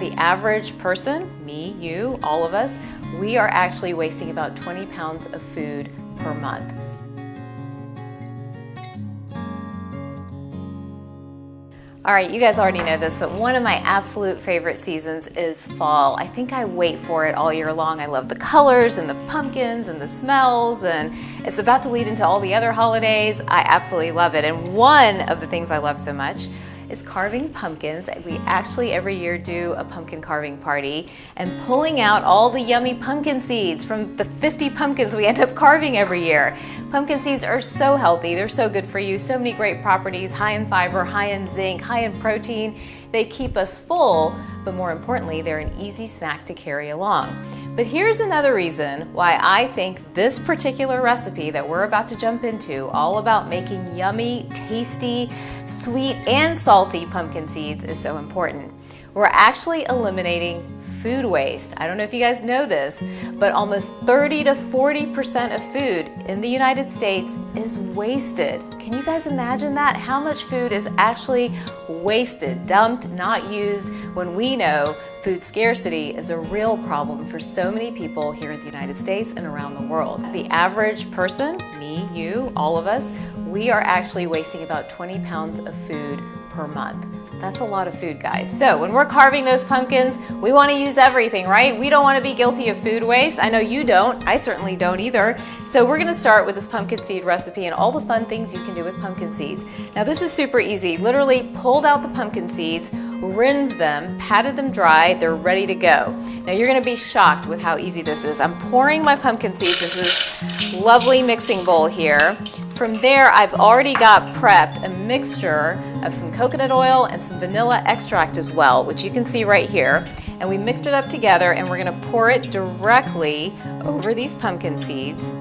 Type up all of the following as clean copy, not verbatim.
the average person, me, you, all of us, we are actually wasting about 20 pounds of food per month. All right, you guys already know this, but one of my absolute favorite seasons is fall. I think I wait for it all year long. I love the colors and the pumpkins and the smells, and it's about to lead into all the other holidays. I absolutely love it. And one of the things I love so much is carving pumpkins. We actually every year do a pumpkin carving party and pulling out all the yummy pumpkin seeds from the 50 pumpkins we end up carving every year. Pumpkin seeds are so healthy, they're so good for you, so many great properties, high in fiber, high in zinc, high in protein. They keep us full, but more importantly, they're an easy snack to carry along. But here's another reason why I think this particular recipe that we're about to jump into, all about making yummy, tasty, sweet and salty pumpkin seeds, is so important. We're actually eliminating food waste. I don't know if you guys know this, but almost 30 to 40% of food in the United States is wasted. Can you guys imagine that? How much food is actually wasted, dumped, not used, when we know food scarcity is a real problem for so many people here in the United States and around the world. The average person, me, you, all of us, we are actually wasting about 20 pounds of food per month. That's a lot of food, guys. So when we're carving those pumpkins, we want to use everything, right? We don't want to be guilty of food waste. I know you don't. I certainly don't either. So we're going to start with this pumpkin seed recipe and all the fun things you can do with pumpkin seeds. Now this is super easy. Literally pulled out the pumpkin seeds, rinsed them, patted them dry, they're ready to go. Now you're going to be shocked with how easy this is. I'm pouring my pumpkin seeds into this lovely mixing bowl here. From there, I've already got prepped a mixture of some coconut oil and some vanilla extract as well, which you can see right here. And we mixed it up together and we're going to pour it directly over these pumpkin seeds.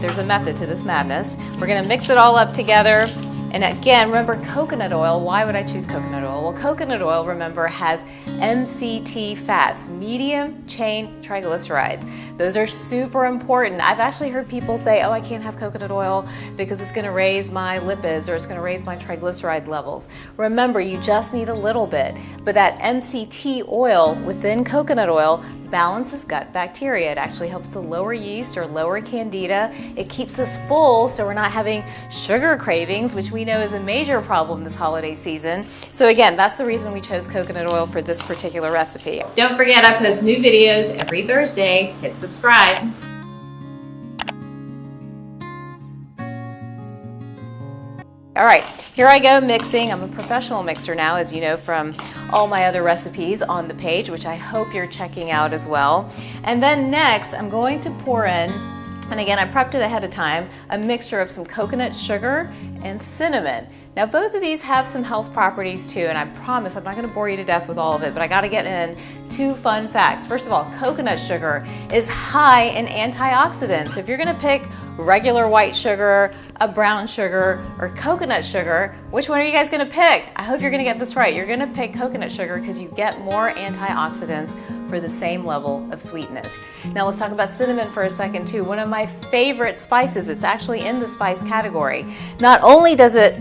There's a method to this madness. We're going to mix it all up together. And again, remember coconut oil. Why would I choose coconut oil? Well, coconut oil, remember, has MCT fats, medium chain triglycerides. Those are super important. I've actually heard people say, oh, I can't have coconut oil because it's going to raise my lipids or it's going to raise my triglyceride levels. Remember, you just need a little bit. But that MCT oil within coconut oil balances gut bacteria. It actually helps to lower yeast or lower candida. It keeps us full so we're not having sugar cravings, which we know is a major problem this holiday season. So again, that's the reason we chose coconut oil for this particular recipe. Don't forget, I post new videos every Thursday. Hit subscribe. All right, here I go mixing. I'm a professional mixer now, as you know from all my other recipes on the page, which I hope you're checking out as well. And then next, I'm going to pour in, and again, I prepped it ahead of time, a mixture of some coconut sugar and cinnamon. Now, both of these have some health properties too, and I promise I'm not going to bore you to death with all of it, but I got to get in 2 fun facts. First of all, coconut sugar is high in antioxidants. So if you're going to pick regular white sugar, a brown sugar, or coconut sugar, which one are you guys going to pick? I hope you're going to get this right. You're going to pick coconut sugar because you get more antioxidants for the same level of sweetness. Now let's talk about cinnamon for a second too. One of my favorite spices. It's actually in the spice category. Not only does it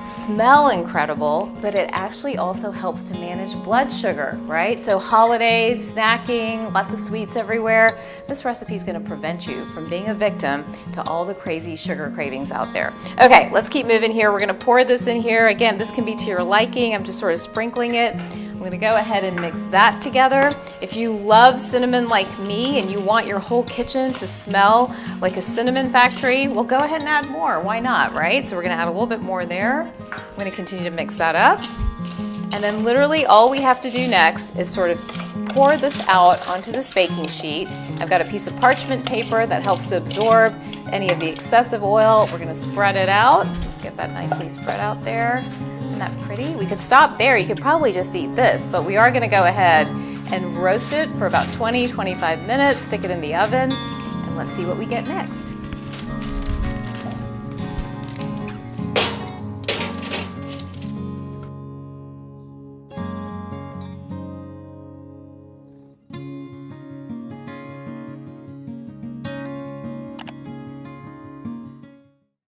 smell incredible, but it actually also helps to manage blood sugar, right? So holidays, snacking, lots of sweets everywhere. This recipe is going to prevent you from being a victim to all the crazy sugar cravings out there. Okay, let's keep moving here. We're going to pour this in here. Again, this can be to your liking. I'm just sort of sprinkling it. I'm going to go ahead and mix that together. If you love cinnamon like me and you want your whole kitchen to smell like a cinnamon factory, well, go ahead and add more. Why not, right? So we're going to add a little bit more there. I'm going to continue to mix that up. And then literally all we have to do next is sort of pour this out onto this baking sheet. I've got a piece of parchment paper that helps to absorb any of the excessive oil. We're going to spread it out. Let's get that nicely spread out there. Isn't that pretty? We could stop there. You could probably just eat this, but we are going to go ahead and roast it for about 20-25 minutes, stick it in the oven, and let's see what we get next.